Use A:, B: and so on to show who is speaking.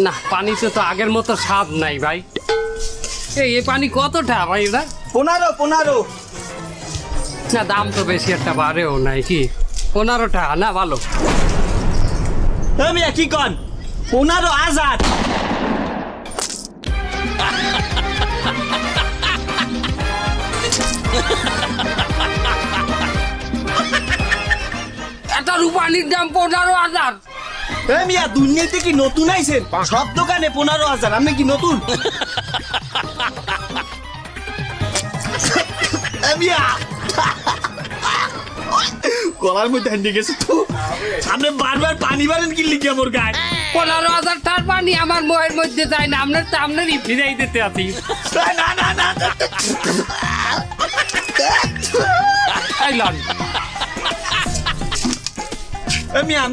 A: না পানিতে তো আগের মতো স্বাদ নাই ভাই। এই পানি কতটা ভাই এটা?
B: 15।
A: না দাম তো বেশি একটা বাড়েও নাই কি, 15 টাকা না ভালো।
B: মিয়া কি কন 15,000?
A: একটা রূপানির দাম 15,000?
B: মিয়া দুনিয়াতে কি নতুন আইছেন? সব দোকানে 15,000, আপনি কি নতুন? মিয়া গলার মধ্যে হান্ডি গেছে তো। আপনি বারবার পানি বারেন কি লিখে মোর গায়ে?
A: 15,000 টাকার পানি আমার মোয়ের মধ্যে যায় না, আপনারই ফিরাই দিতে আছি।
B: না
A: এই লন।
B: মিয়া